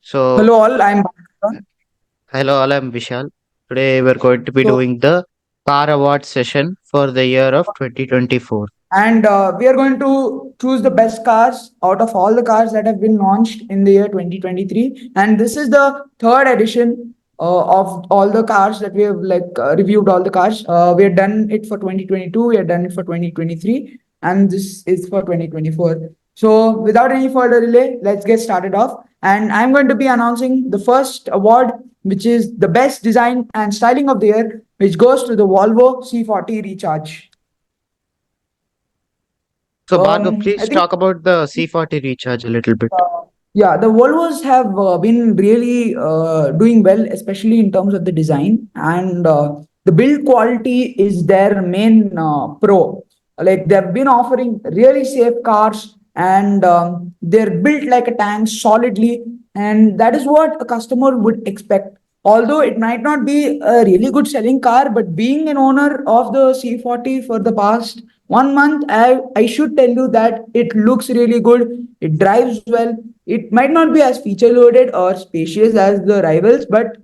So, Hello all, I'm Bhargava. hello, all, I'm Vishal. Today we're going to be So, doing the Car Award session for the year of 2024. and we are going to choose the best cars out of all the cars that have been launched in the year 2023. And this is the third edition of all the cars that we have reviewed all the cars. We have done it for 2022, we have done it for 2023, and this is for 2024. So, without any further delay, let's get started off. And I'm going to be announcing the first award, which is the best design and styling of the year, which goes to the Volvo C40 Recharge. So, Bhargav, I please think talk about the C40 recharge a little bit. yeah, the Volvos have been really doing well, especially in terms of the design, and the build quality is their main pro. Like they've been offering really safe cars, and they're built like a tank solidly, and that is what a customer would expect. Although it might not be a really good selling car, but being an owner of the C40 for the past 1 month, I should tell you that it looks really good. It drives well. It might not be as feature loaded or spacious as the rivals, but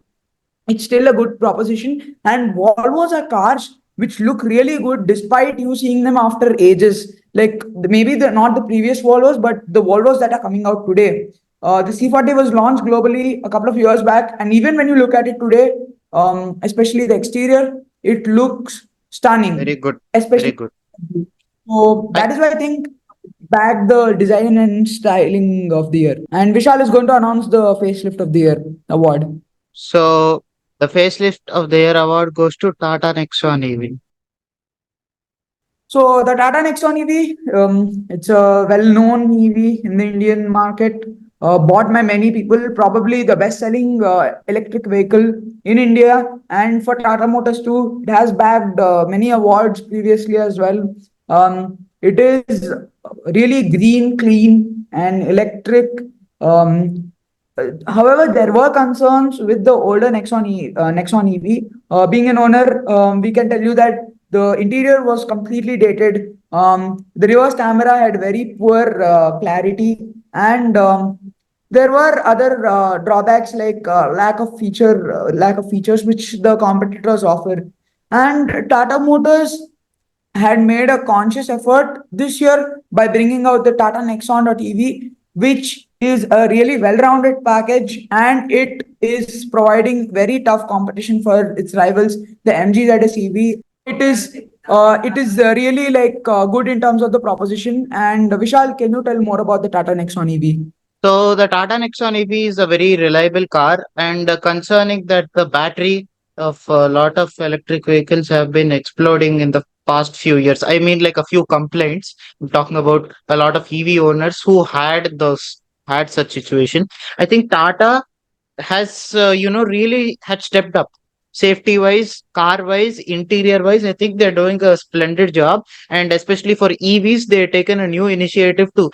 it's still a good proposition. And Volvos are cars which look really good despite you seeing them after ages. Like maybe not the previous Volvos, but the Volvos that are coming out today. The C40 was launched globally a couple of years back, and even when you look at it today, especially the exterior, it looks Very stunning. good. Very Especially good. so I, that is why I think back the design and styling of the year. And Vishal is going to announce the facelift of the year award. so, the facelift of the year award goes to Tata Nexon EV. So the Tata Nexon EV, it's a well-known EV in the Indian market, bought by many people, probably the best-selling electric vehicle in India, and for Tata Motors too, it has bagged many awards previously as well. It is really green, clean, and electric. However, there were concerns with the older Nexon EV. Being an owner, we can tell you that the interior was completely dated. The reverse camera had very poor clarity, and there were other drawbacks like lack of features which the competitors offer. And Tata Motors had made a conscious effort this year by bringing out the Tata Nexon.EV, which is a really well-rounded package, and it is providing very tough competition for its rivals, the MGZS EV. It is really good in terms of the proposition. And Vishal, can you tell more about the Tata Nexon EV? So, the Tata Nexon EV is a very reliable car, and concerning that the battery of a lot of electric vehicles have been exploding in the past few years. I mean, like a few complaints. I'm talking about a lot of EV owners who had such situation. I think Tata has really had stepped up safety wise, car wise, interior wise. I think they're doing a splendid job, and especially for EVs they've taken a new initiative to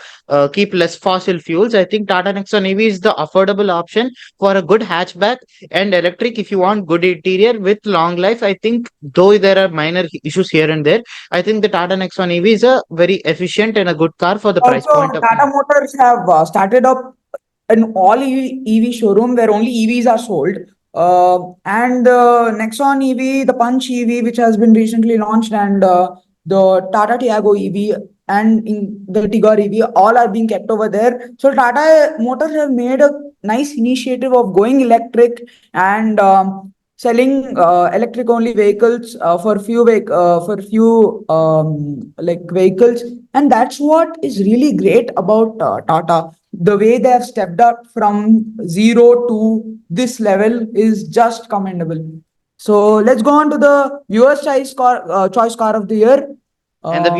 keep less fossil fuels. I think Tata Nexon EV is the affordable option for a good hatchback and electric. If you want good interior with long life, I think though there are minor issues here and there, I think the Tata Nexon EV is a very efficient and a good car for the price point Also, of Tata Motors have started up an all EV showroom where only EVs are sold. And the Nexon EV, the Punch EV, which has been recently launched, and the Tata Tiago EV and in the Tigor EV, all are being kept over there. So Tata Motors have made a nice initiative of going electric and selling electric only vehicles for few vehicles, and that's what is really great about Tata. The way they have stepped up from zero to this level is just commendable. So let's go on to the choice car of the year. and the Um,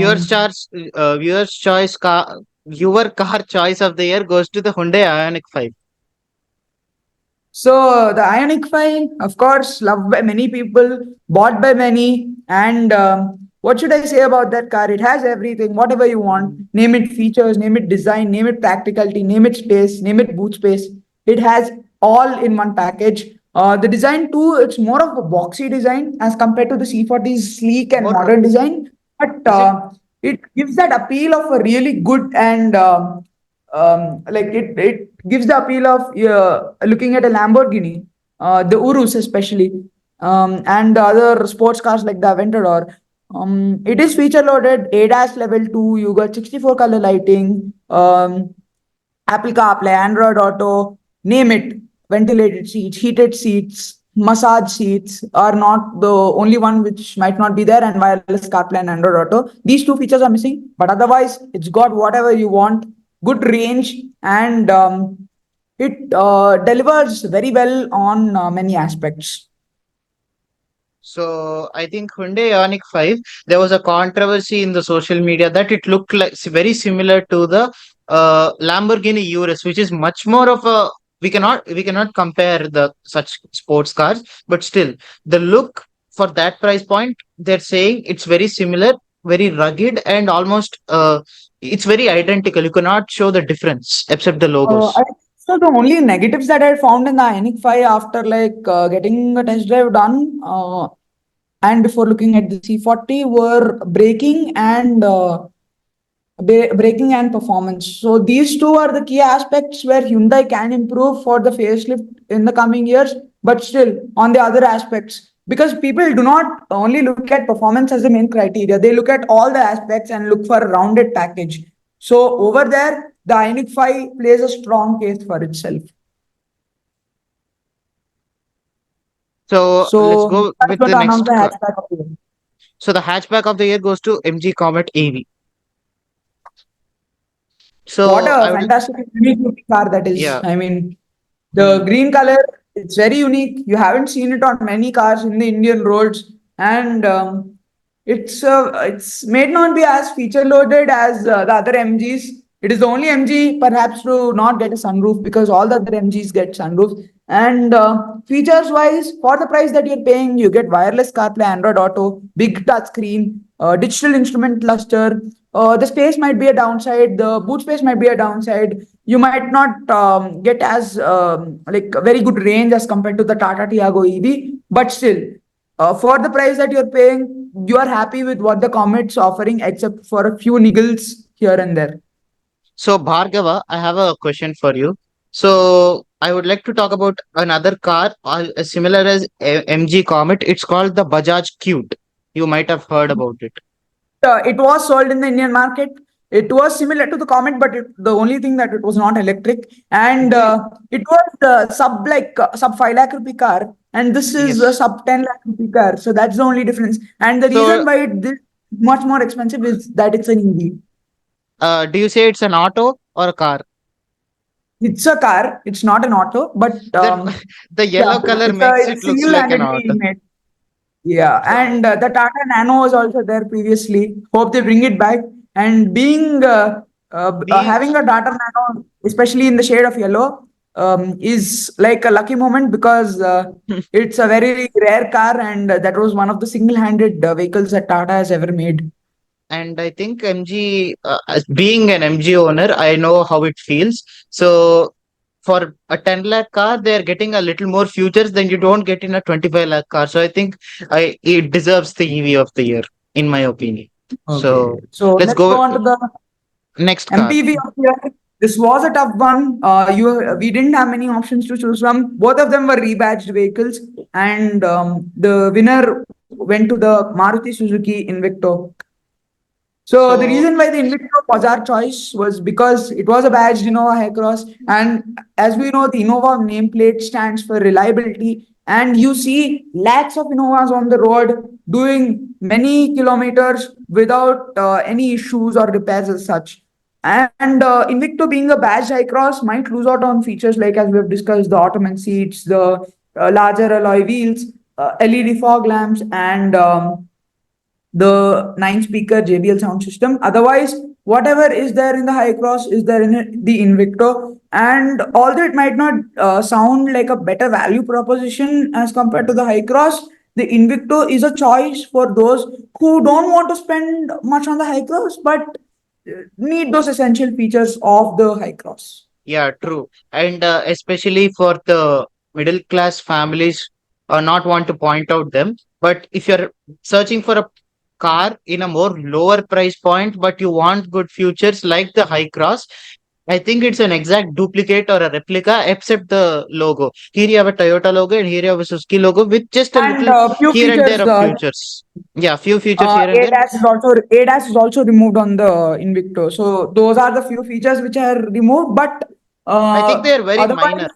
viewer car choice of the year goes to the Hyundai Ioniq 5. So the Ionic 5, of course, loved by many people, bought by many, and what should I say about that car? It has everything, whatever you want. Name it features, name it design, name it practicality, name it space, name it boot space. It has all in one package. The design too, it's more of a boxy design as compared to the C40's sleek and More, modern design, but is it it gives that appeal of a really good and gives the appeal of looking at a Lamborghini, the Urus especially, and the other sports cars like the Aventador. It is feature loaded, ADAS level 2. You got 64 color lighting, Apple CarPlay, Android Auto, name it. Ventilated seats, heated seats, massage seats are not the only one which might not be there, and wireless CarPlay and Android Auto. These two features are missing, but otherwise, it's got whatever you want, good range, and it delivers very well on many aspects. So I think Hyundai Ioniq 5, there was a controversy in the social media that it looked like very similar to the Lamborghini Urus, which is much more of a, we cannot compare the such sports cars, but still the look for that price point, they're saying it's very similar, very rugged, and almost it's very identical. You cannot show the difference except the logos. I so the only negatives that I found in the Ioniq 5 after like getting a test drive done and before looking at the C40 were braking and performance. So these two are the key aspects where Hyundai can improve for the facelift in the coming years. But still, on the other aspects, because people do not only look at performance as the main criteria, they look at all the aspects and look for a rounded package. So over there, the Ioniq 5 plays a strong case for itself. So let's So go that's with going the to announce next the car. hatchback of the year. So the hatchback of the year goes to MG Comet AV. What So a I would, fantastic unique looking car that is. yeah. I mean, the Hmm. green color, it's very unique. You haven't seen it on many cars in the Indian roads, and it's may not be as feature loaded as the other MGs. It is the only MG perhaps to not get a sunroof because all the other MGs get sunroofs. And features wise, for the price that you're paying, you get wireless CarPlay, Android Auto, big touch screen, digital instrument cluster. The space might be a downside. The boot space might be a downside. You might not get as like a very good range as compared to the Tata Tiago EV, but still, for the price that you're paying, you are happy with what the Comet's offering, except for a few niggles here and there. So Bhargava, I have a question for you. So I would like to talk about another car similar as MG Comet. It's called the Bajaj Qute. You might have heard about it. It was sold in the Indian market. It was similar to the Comet, but the only thing that it was not electric, and Do you, it was sub 5 lakh rupee car, and this is a yes. sub 10 lakh rupee car. So that's the only difference. And the So reason why it is much more expensive is that it's an EV. do you say it's an auto or a car? It's a car. It's not an auto, but That the yeah, yellow color makes it's it a looks like an single-handedly auto. made. Yeah, So and the Tata Nano was also there previously. Hope they bring it back. And being having a Tata Nano, especially in the shade of yellow, is like a lucky moment because it's a very rare car, and that was one of the single-handed vehicles that Tata has ever made. and I think MG, as being an MG owner, I know how it feels. So for a 10 lakh car, they're getting a little more futures than you don't get in a 25 lakh car. So I think it deserves the EV of the year, in my opinion. Okay, So so let's let's go go on to the next car. MPV of the year. This was a tough one. We didn't have many options to choose from. Both of them were rebadged vehicles, and the winner went to the Maruti Suzuki Invicto. So the So reason why the Invicto was our choice was because it was a badged Innova Hycross, and as we know, the Innova nameplate stands for reliability. And you see lakhs of Innovas on the road doing many kilometers without any issues or repairs as such. And Invicto being a badged Hycross might lose out on features like, as we have discussed, the Ottoman seats, the larger alloy wheels, LED fog lamps, and the 9 speaker JBL sound system. Otherwise, whatever is there in the High Cross is there in the Invicto. And although it might not sound like a better value proposition as compared to the High Cross, the Invicto is a choice for those who don't want to spend much on the High Cross but need those essential features of the High Cross. yeah, true. And especially for the middle class families, not want to point out them. But if you're searching for a car in a more lower price point, but you want good futures like the high cross, I think it's an exact duplicate or a replica, except the logo. Here you have a Toyota logo, and here you have a Suzuki logo with just a And little few here and there features. of futures. Yeah, few features here and there. ADAS is also removed on the Invicto. So those are the few features which are removed. But I think they are otherwise,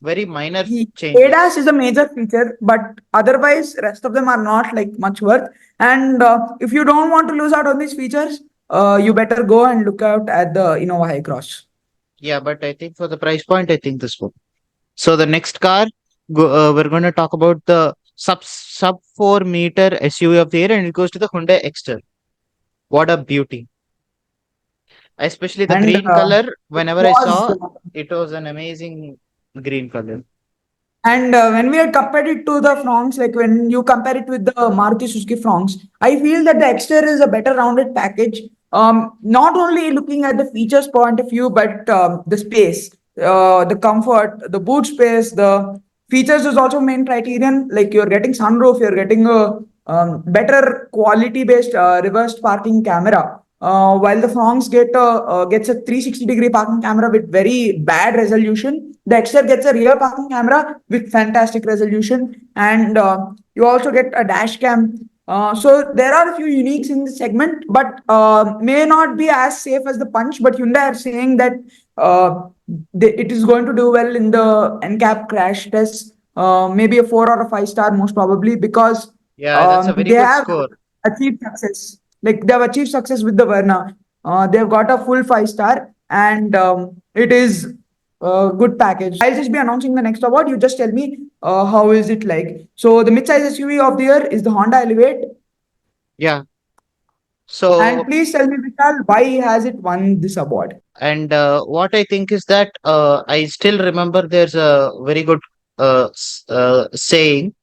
very minor ADAS changes. is a major feature. But otherwise, rest of them are not like much worth. And if you don't want to lose out on these features, you better go and look out at the Innova High Cross. Yeah, but I think for the price point, I think this one. So the next car, we're going to talk about the sub 4 meter SUV of the year, and it goes to the Hyundai Exter. What a beauty! Especially the And green color. it Whenever I was saw, it was an amazing green color. And when we had compared it to the Fronx, like when you compare it with the Maruti Suzuki Fronx, I feel that the Exter is a better rounded package. Not only looking at the features point of view, but the space, the comfort, the boot space, the features is also main criterion. Like you're getting sunroof, you're getting a better quality based reversed parking camera. While the Fronx gets a 360-degree parking camera with very bad resolution, the Exter gets a rear parking camera with fantastic resolution, and you also get a dash cam. So there are a few uniques in the segment, but may not be as safe as the Punch. But Hyundai are saying that it is going to do well in the NCAP crash test. Maybe a 4 or a 5 star most probably, because Yeah, that's a very they good have score. achieved success. Like they have achieved success with the Verna. They've got a full 5 star, and it is a good package. I'll just be announcing the next award. You just tell me how is it like. So the mid-size SUV of the year is the Honda Elevate. Yeah. And So please tell me, Vishal, why has it won this award? and what I think is that I still remember there's a very good saying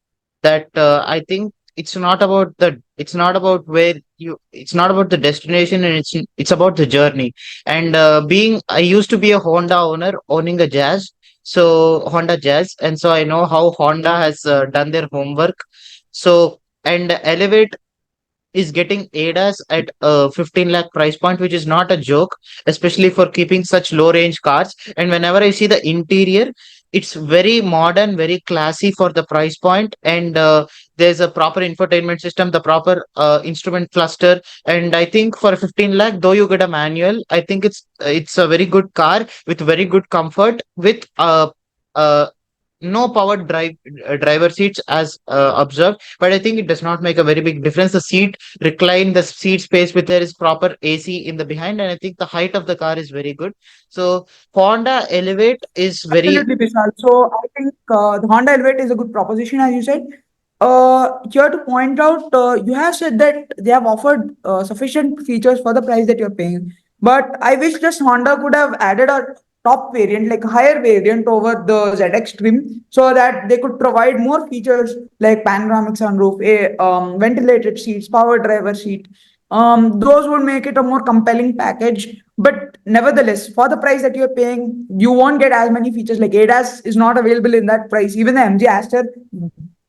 that I think it's not about where you it's not about the destination, and it's about the journey. And being I used to be a Honda owner owning a Jazz, so Honda Jazz, and so I know how Honda has done their homework. So and Elevate is getting ADAS at a 15 lakh price point, which is not a joke, especially for keeping such low range cars. And whenever I see the interior, it's very modern, very classy for the price point, and there's a proper infotainment system, the proper instrument cluster. And I think for 15 lakh, though you get a manual, I think it's a very good car with very good comfort with uh, no powered driver seats as observed, but I think it does not make a very big difference. The seat recline, the seat space with there is proper AC in the behind, and I think the height of the car is very good. So Honda Elevate is very. Absolutely, Vishal. So I think the Honda Elevate is a good proposition, as you said. Here to point out, you have said that they have offered sufficient features for the price that you're paying. But I wish just Honda could have added a top variant, like a higher variant over the ZX trim, so that they could provide more features like panoramic sunroof, ventilated seats, power driver seat. Those would make it a more compelling package. But nevertheless, for the price that you're paying, you won't get as many features. Like ADAS is not available in that price. Even the MG Aster,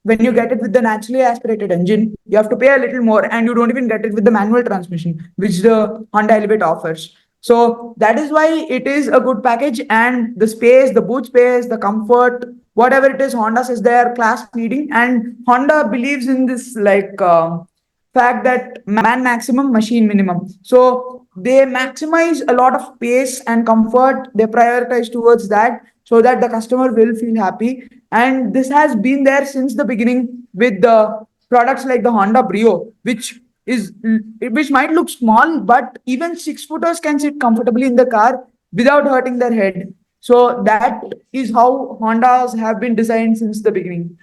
when you get it with the naturally aspirated engine, you have to pay a little more, and you don't even get it with the manual transmission, which the Honda Elevate offers. So that is why it is a good package, and the space, the boot space, the comfort, whatever it is, Honda says they are class leading, and Honda believes in this like fact that man maximum, machine minimum. So they maximize a lot of pace and comfort. They prioritize towards that so that the customer will feel happy. And this has been there since the beginning with the products like the Honda Brio, is which might look small, but even 6 footers can sit comfortably in the car without hurting their head. So that is how Hondas have been designed since the beginning.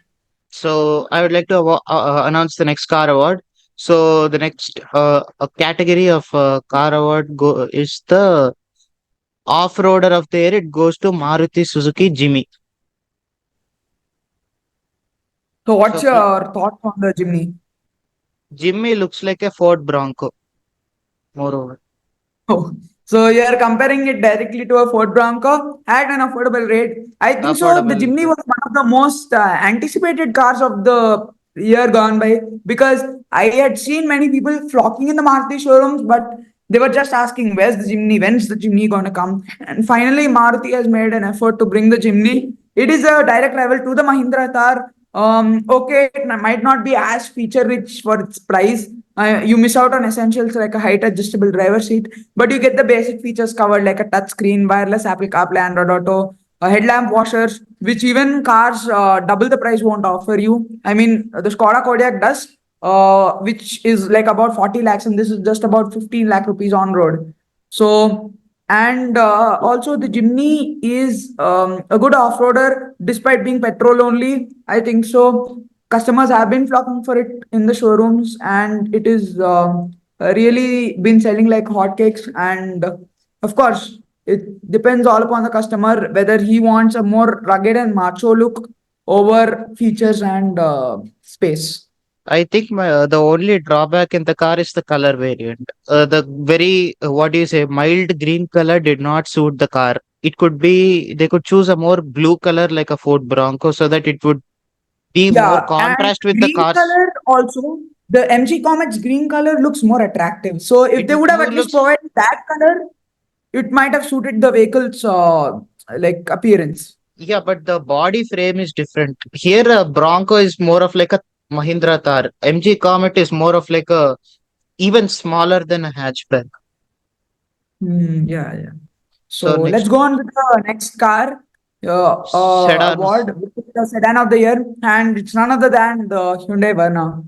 So I would like to announce the next car award. So the next category of car award is the off-roader of the year. It goes to Maruti Suzuki Jimmy. So So what's your thoughts on the Jimny? Jimmy looks like a Ford Bronco, moreover. Oh, so you are comparing it directly to a Ford Bronco at an affordable rate. I think so. The Affordable. Jimny was one of the most anticipated cars of the year gone by, because I had seen many people flocking in the Maruti showrooms, but They were just asking, where's the chimney? When's the chimney going to come? And finally, Maruti has made an effort to bring the chimney. It is a direct rival to the Mahindra Thar. Okay, it might not be as feature rich for its price. You miss out on essentials like a height adjustable driver seat, but you get the basic features covered like a touch screen, wireless Apple CarPlay, Android Auto, headlamp washers, which even cars double the price won't offer you. I mean, the Skoda Kodiaq does, which is like about 40 lakhs, and this is just about 15 lakh rupees on road. So, and also the Jimny is a good off-roader despite being petrol only. I think so. Customers have been flocking for it in the showrooms, and it is really been selling like hotcakes. And of course, it depends all upon the customer whether he wants a more rugged and macho look over features and space. I think the only drawback in the car is the color variant. The very, what do you say, mild green color did not suit the car. It could be, they could choose a more blue color like a Ford Bronco so that it would be more Yeah, and contrast with the green cars. color also, the MG Comet's green color looks more attractive. So if It they would have more at least looks, provided that color, it might have suited the vehicle's like appearance. yeah, but the body frame is different. Here, Bronco is more of like a Mahindra Thar. MG Comet is more of like a even smaller than a hatchback. Yeah, yeah. So So let's next, go on with the next car sedan. award, which is the sedan of the year, and it's none other than the Hyundai Verna.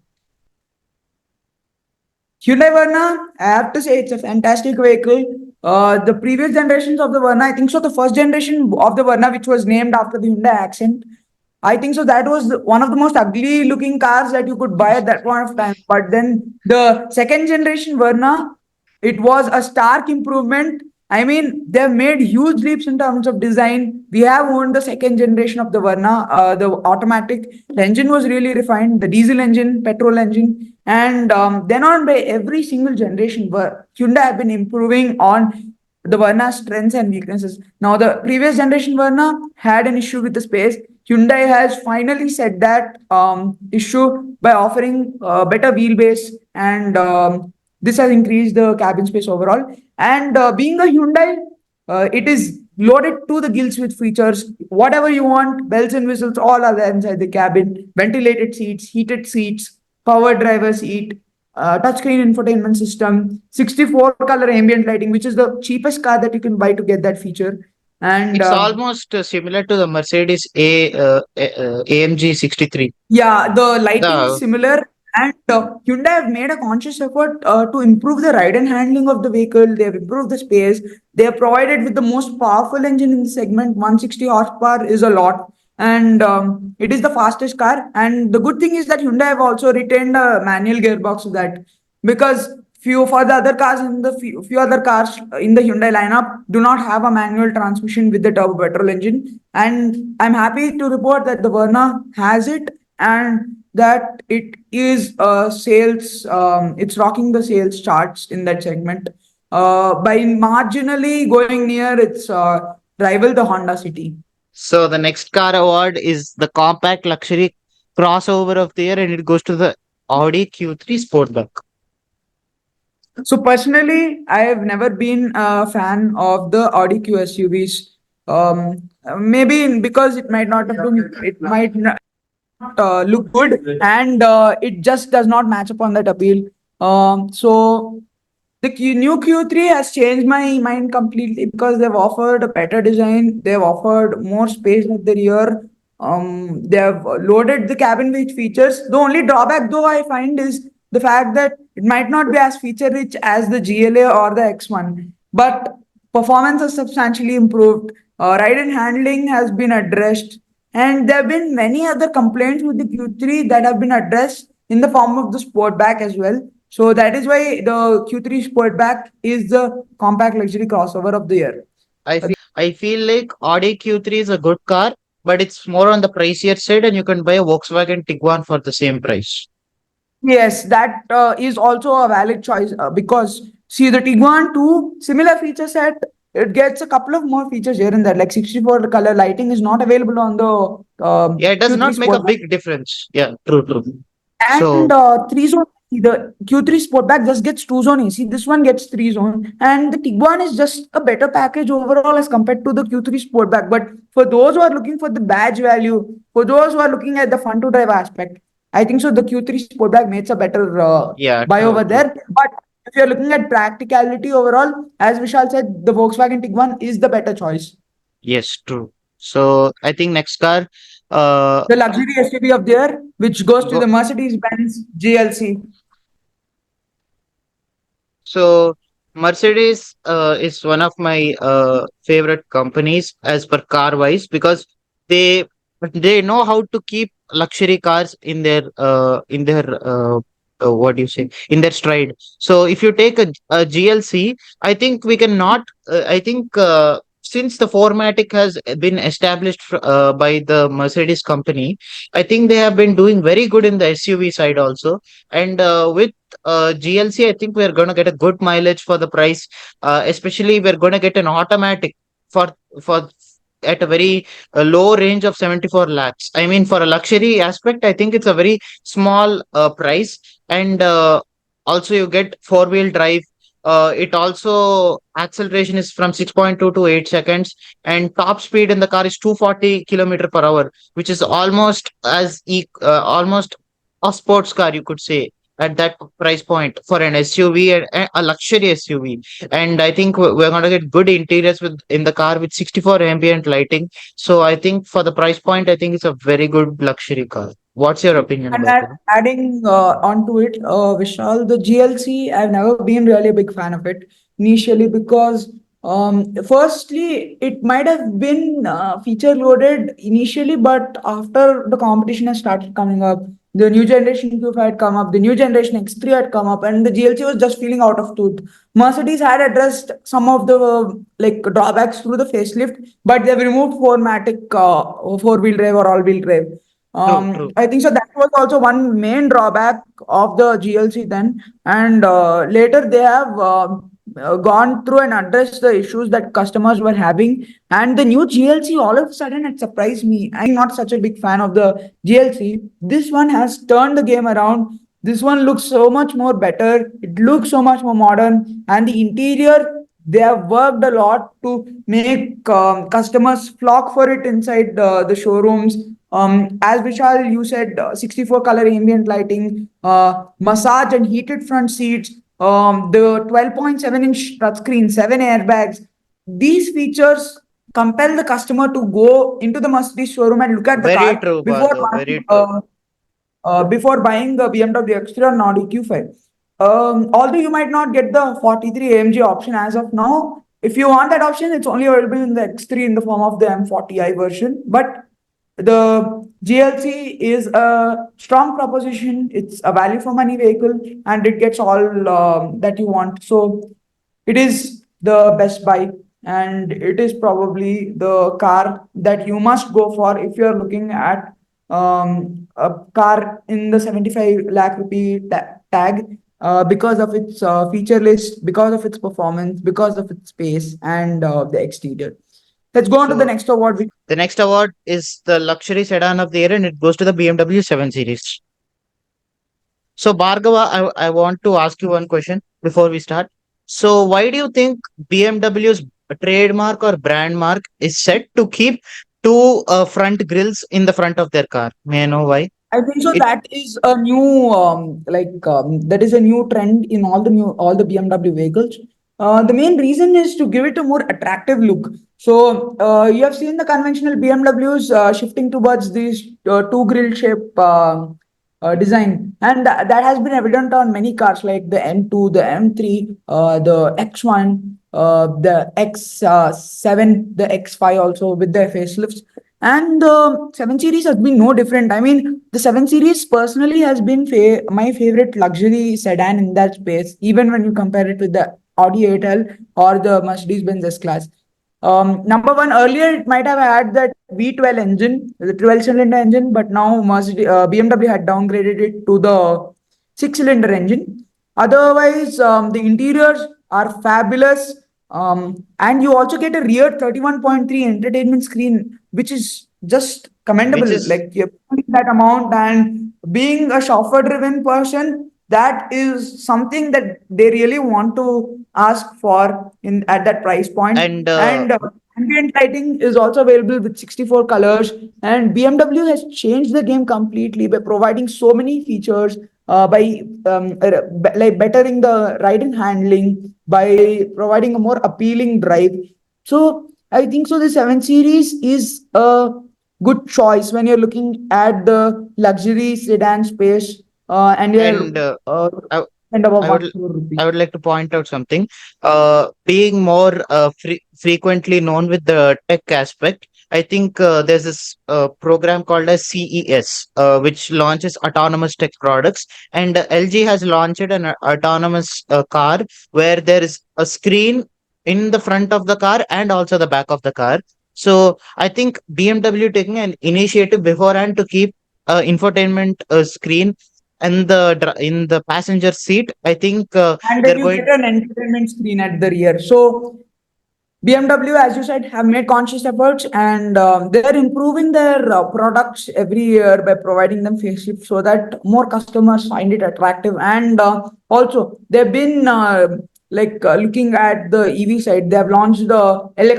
Hyundai Verna, I have to say it's a fantastic vehicle. The previous generations of the Verna, I think so, the first generation of the Verna, which was named after the Hyundai accent, I think so. That was one of the most ugly looking cars that you could buy at that point of time. But then the second generation Verna, it was a stark improvement. I mean, they've made huge leaps in terms of design. We have owned the second generation of the Verna, the automatic. The engine was really refined, the diesel engine, petrol engine. And then on by every single generation, Hyundai have been improving on the Verna's strengths and weaknesses. Now, the previous generation Verna had an issue with the space. Hyundai has finally set that issue by offering better wheelbase, and this has increased the cabin space overall. And being a Hyundai, it is loaded to the gills with features. Whatever you want, bells and whistles, all are there inside the cabin. Ventilated seats, heated seats, power driver seat, touchscreen infotainment system, 64 color ambient lighting, which is the cheapest car that you can buy to get that feature. And It's almost similar to the Mercedes AMG 63. yeah, the lighting is The similar. And Hyundai have made a conscious effort to improve the ride and handling of the vehicle. They have improved the space. They have provided with the most powerful engine in the segment. 160 horsepower is a lot. And it is the fastest car. And the good thing is that Hyundai have also retained a manual gearbox to that, because few for the other cars in the few other cars in the Hyundai lineup do not have a manual transmission with the turbo petrol engine. And I'm happy to report that the Verna has it, and that it is sales. It's rocking the sales charts in that segment. By marginally going near its rival, the Honda City. So the next car award is the compact luxury crossover of the year, and it goes to the Audi Q3 Sportback. So personally, I have never been a fan of the Audi Q SUVs. Maybe because it might not have it might not look good, and it just does not match up on that appeal. So the new Q3 has changed my mind completely, because they've offered a better design, they've offered more space at the rear, they have loaded the cabin with features. The only drawback, though, I find is the fact that it might not be as feature rich as the GLA or the X1, but performance has substantially improved. Ride and handling has been addressed, and there have been many other complaints with the Q3 that have been addressed in the form of the Sportback as well. So that is why the Q3 Sportback is the compact luxury crossover of the year. I feel like Audi Q3 is a good car, but it's more on the pricier side, and you can buy a Volkswagen Tiguan for the same price. Yes, that is also a valid choice, because see the Tiguan 2 similar feature set, it gets a couple of more features here and there, like 64 color lighting is not available on the Yeah, it does Q3 not make a Sportback. big difference. Yeah, true, true. And So 3 zone See, the Q3 Sportback just gets two zone AC. This one gets three zone, and the Tiguan is just a better package overall as compared to the Q3 Sportback. But for those who are looking for the badge value, for those who are looking at the fun to drive aspect, I think so. The Q3 Sportback makes a better Yeah, buy true, over true. there. But if you're looking at practicality overall, as Vishal said, the Volkswagen Tiguan is the better choice. Yes, true. So I think next car, uh, The luxury SUV of there, which goes to go, the Mercedes Benz GLC. so Mercedes is one of my favorite companies as per car wise, because they they know how to keep luxury cars in their what do you say, in their stride. So if you take a GLC, I think we cannot. I think since the formatic has been established by the Mercedes company, I think they have been doing very good in the SUV side also, and with GLC, I think we're going to get a good mileage for the price. Especially, we're going to get an automatic for for at a very low range of 74 lakhs. I mean, for a luxury aspect, I think it's a very small price, and also you get four-wheel drive. It also acceleration is from 6.2 to 8 seconds, and top speed in the car is 240 kilometer per hour, which is almost a sports car, you could say, at that price point for an SUV and a luxury SUV. And I think we're going to get good interiors with in the car with 64 ambient lighting. So I think for the price point, I think it's a very good luxury car. What's your opinion And about that? adding onto it, Vishal, the GLC, I've never been really a big fan of it initially because, firstly, it might have been feature loaded initially, but after the competition has started coming up, the new generation Q5 had come up, the new generation X3 had come up, and the GLC was just feeling out of tooth. Mercedes had addressed some of the like drawbacks through the facelift, but they've removed 4matic four-wheel drive or all-wheel drive. True, true. I think so. That was also one main drawback of the GLC then, and later they have gone through and addressed the issues that customers were having. And the new GLC, all of a sudden, it surprised me. I'm not such a big fan of the GLC. This one has turned the game around. This one looks so much more better. It looks so much more modern, and the interior, they have worked a lot to make customers flock for it inside the showrooms. As Vishal, you said 64 color ambient lighting, massage and heated front seats, the 12.7-inch touchscreen, seven airbags. These features compel the customer to go into the Mercedes showroom and look at the Very car true, Bhargav. Very true. before buying the BMW X3 or Audi Q5. Although you might not get the 43 AMG option as of now, if you want that option, it's only available in the X3 in the form of the M40i version. But the GLC is a strong proposition. It's a value for money vehicle, and it gets all that you want. So it is the best buy, and it is probably the car that you must go for if you're looking at a car in the 75 lakh rupee tag, because of its feature list, because of its performance, because of its space, and the exterior. Let's go on to the So next award. the next award is the luxury sedan of the year, and it goes to the BMW 7 Series. So, Bhargava, I want to ask you one question before we start. So, why do you think BMW's trademark or brand mark is set to keep two front grills in the front of their car? May I know why? I think so. It That is a new that is a new trend in all the BMW vehicles. The main reason is to give it a more attractive look. So you have seen the conventional BMWs shifting towards this two grill shape design, and that has been evident on many cars like the M2, the M3, the X1, the X7, the X5 also with their facelifts. And the 7 Series has been no different. I mean, the 7 Series personally has been my favorite luxury sedan in that space, even when you compare it with the Audi 8L or the Mercedes Benz S Class. Number one, earlier it might have had that V12 engine, the 12-cylinder engine, but now BMW had downgraded it to the six-cylinder engine. Otherwise, the interiors are fabulous. And you also get a rear 31.3 entertainment screen, which is just which commendable. is Like you're paying that amount, and being a chauffeur driven person, that is something that they really want to ask for in at that price point. And And ambient lighting is also available with 64 colors. And BMW has changed the game completely by providing so many features, by like bettering the ride and handling, by providing a more appealing drive. So I think so. The 7 Series is a good choice when you're looking at the luxury sedan space, and you're and I, spend about I 1 would crore rupees. I would like to point out something. Being more frequently known with the tech aspect, I think there's this program called as CES, which launches autonomous tech products, and LG has launched an autonomous car where there is a screen in the front of the car and also the back of the car. So I think BMW taking an initiative beforehand to keep infotainment screen and in the passenger seat. I think And then they're you get going an entertainment screen at the rear. So BMW, as you said, have made conscious efforts, and they're improving their products every year by providing them facelift so that more customers find it attractive. And also, they've been looking at the EV side. They have launched the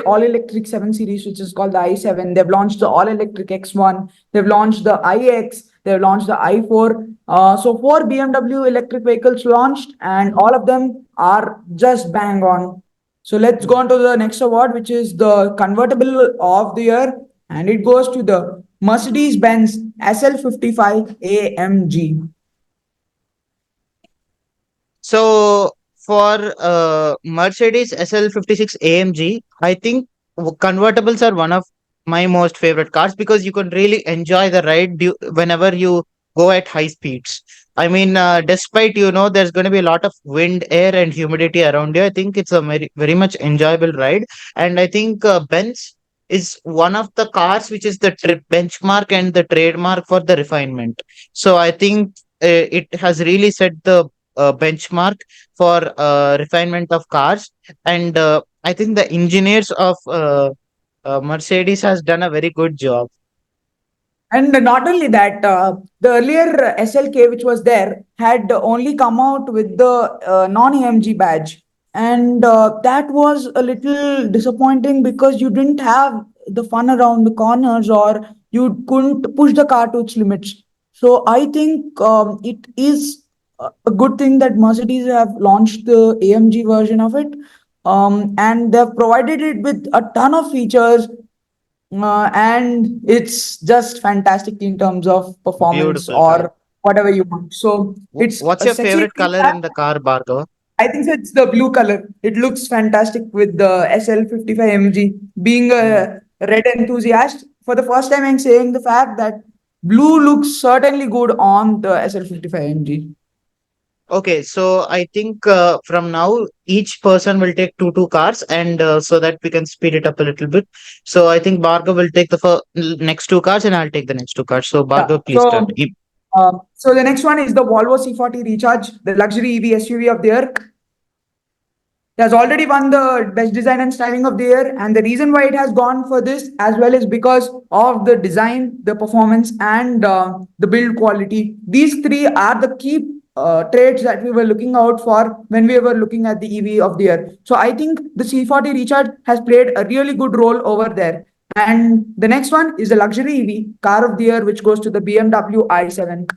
all electric 7 Series, which is called the i7. They've launched the all electric X1. They've launched the iX. They've launched the i4. So, four BMW electric vehicles launched, and all of them are just bang on. So let's go on to the next award, which is the convertible of the year, and it goes to the Mercedes Benz SL55 AMG. So for Mercedes SL56 AMG, I think convertibles are one of my most favorite cars because you can really enjoy the ride whenever you go at high speeds. I mean, despite there's going to be a lot of wind, air, and humidity around you, I think it's a very much enjoyable ride. And I think Benz is one of the cars which is the benchmark and the trademark for the refinement. So I think it has really set the benchmark for refinement of cars. And I think the engineers of Mercedes has done a very good job. And not only that, the earlier SLK, which was there, had only come out with the non AMG badge. And that was a little disappointing because you didn't have the fun around the corners, or you couldn't push the car to its limits. So I think it is a good thing that Mercedes have launched the AMG version of it. And they've provided it with a ton of features, and it's just fantastic in terms of performance Beautiful car. or whatever you want. So it's What's a your sexy favorite looking color car. in the car, Bhargava? I think so it's the blue color. It looks fantastic with the SL55 MG. Being Mm. a red enthusiast, for the first time I'm saying the fact that blue looks certainly good on the SL55 MG. Okay, so I think from now each person will take two cars, and so that we can speed it up a little bit. So I think Bhargav will take the next two cars, and I'll take the next two cars. So Yeah. Bhargav, please start. So so the next one is the Volvo C40 Recharge, the luxury EV SUV of the year. It has already won the best design and styling of the year, and the reason why it has gone for this as well is because of the design, the performance, and the build quality. These three are the key traits that we were looking out for when we were looking at the EV of the year. So I think the C40 Recharge has played a really good role over there. And the next one is the luxury EV car of the year, which goes to the BMW i7.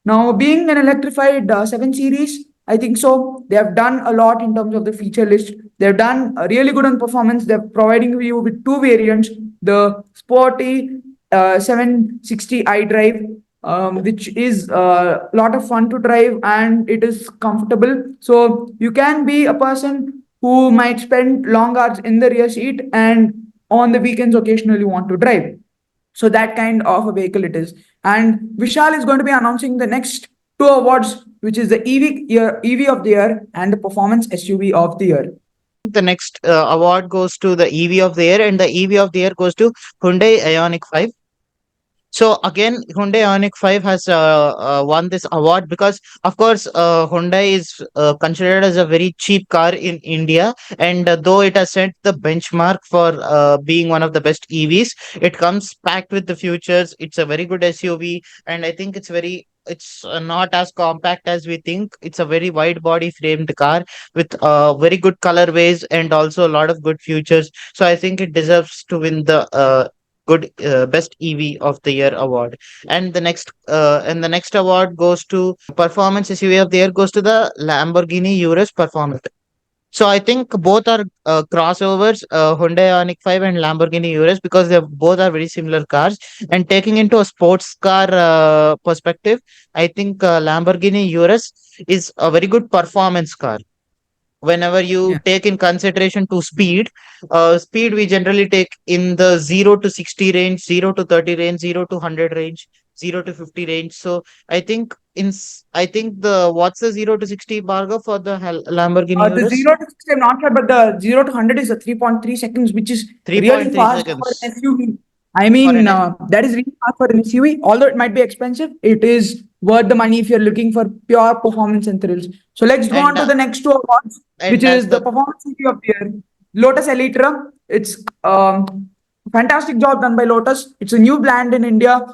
Now, being an electrified 7 Series, I think so. They have done a lot in terms of the feature list. They've done really good on performance. They're providing you with two variants, the sporty 760 iDrive, which is a lot of fun to drive and it is comfortable. So you can be a person who might spend long hours in the rear seat and on the weekends occasionally want to drive. So that kind of a vehicle it is. And Vishal is going to be announcing the next two awards, which is the EV of the year and the performance SUV of the year. The next award goes to the EV of the year, and the EV of the year goes to Hyundai Ioniq 5. So again, Hyundai Ioniq 5 has won this award because, of course, Hyundai is considered as a very cheap car in India, and though it has set the benchmark for being one of the best EVs, it comes packed with the futures. It's a very good SUV, and I think it's very it's not as compact as we think. It's a very wide body framed car with very good colorways and also a lot of good features. So I think it deserves to win the good best EV of the year award. And the next award goes to performance SUV of the year goes to the Lamborghini Urus Performance. So I think both are crossovers, Hyundai Ioniq 5 and Lamborghini Urus, because they both are very similar cars. And taking into a sports car perspective, I think Lamborghini Urus is a very good performance car. Whenever you Yeah. take in consideration to speed we generally take in the 0 to 60 range, 0 to 30 range, 0 to 100 range, 0 to 50 range. So I think I think the what's the 0 to 60 bargo for the Lamborghini The Urus? 0 to 60, I'm not sure, but the 0 to 100 is a 3.3 seconds, which is really 3.3 fast for an seconds SUV. I for mean, an that is really fast for an SUV. Although it might be expensive, it is worth the money if you're looking for pure performance and thrills. So let's go on and to the next two awards, which as is the the Performance SUV of the Year. Lotus Elytra. It's fantastic job done by Lotus. It's a new brand in India.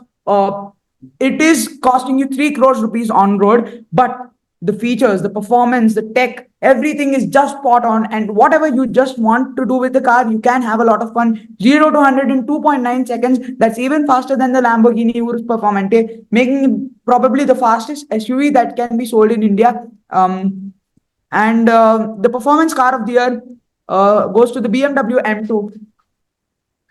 It is costing you 3 crores rupees on road, but the features, the performance, the tech, everything is just spot on. And whatever you just want to do with the car, you can have a lot of fun. 0 to 100 in 2.9 seconds. That's even faster than the Lamborghini Urus Performante, making it probably the fastest SUV that can be sold in India. And the performance car of the year goes to the BMW M2.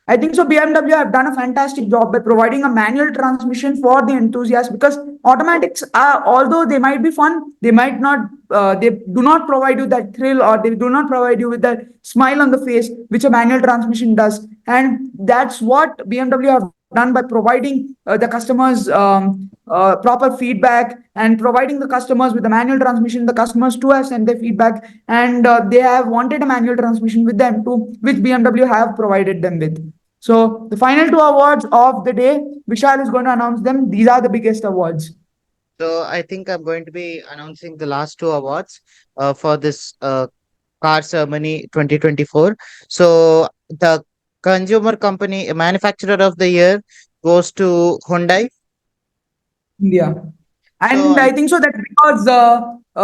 I think so. BMW have done a fantastic job by providing a manual transmission for the enthusiasts, because automatics are, although they might be fun, they might not, they do not provide you that thrill, or they do not provide you with that smile on the face, which a manual transmission does. And that's what BMW have done by providing the customers proper feedback, and providing the customers with the manual transmission. The customers too have sent their feedback, and they have wanted a manual transmission with them too, which BMW have provided them with. So the final two awards of the day, Vishal is going to announce them. These are the biggest awards. So I think I'm going to be announcing the last two awards for this car ceremony 2024. So the consumer company manufacturer of the year goes to Hyundai. India. So And I think so that because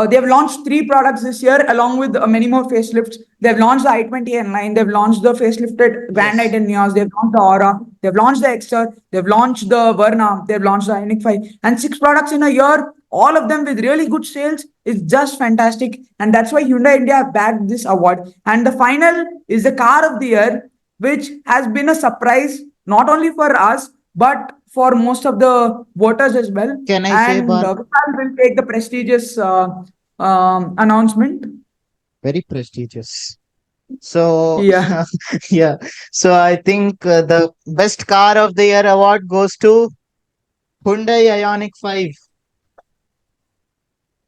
they have launched three products this year, along with many more facelifts. They've launched the i20 N9, they've launched the facelifted Grand yes, i10 Neos, they've launched the Aura, they've launched the Exter, they've launched the Verna, they've launched the Ioniq 5. And six products in a year, all of them with really good sales, is just fantastic. And that's why Hyundai India have bagged this award. And the final is the car of the year, which has been a surprise, not only for us, but for most of the voters as well. can I say And Bhargav? Vishal will take the prestigious announcement. Very prestigious. So Yeah. yeah, so I think the best car of the year award goes to Hyundai Ioniq 5.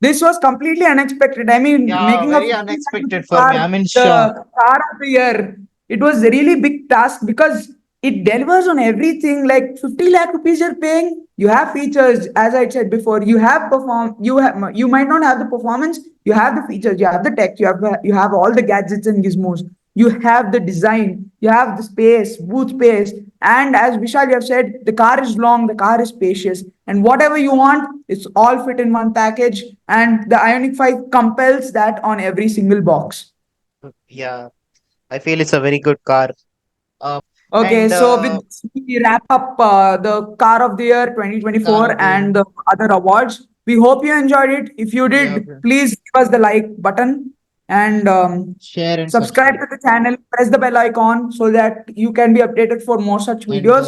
This was completely unexpected. I mean, Yeah, making a very 50 lakh rupee unexpected for me. car I'm in the shock. car of the year, it was a really big task, because it delivers on everything. Like 50 lakh rupees you're paying, you have features, as I said before. You might not have the performance, you have the features, you have the tech, you have all the gadgets and gizmos, you have the design, you have the space, boot space. And as Vishal, you have said, the car is long, the car is spacious, and whatever you want, it's all fit in one package. And the Ionic 5 compels that on every single box. Yeah, I feel it's a very good car. Uh, Okay, and so with this, we wrap up the Car of the Year car 2024 of the year. and the other awards. We hope you enjoyed it. If you Yeah, did, please give us the like button, and share and subscribe subscribe. to the channel. Press the bell icon so that you can be updated for more such And videos.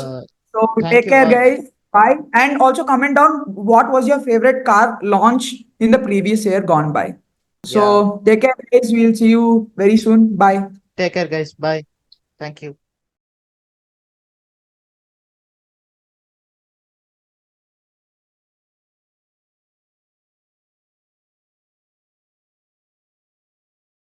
So thank take you, care, Bhargav. guys. Bye. And also comment down what was your favorite car launch in the previous year gone by. Yeah, So take care, guys. We'll see you very soon. Bye. take care, guys. Bye. Thank you.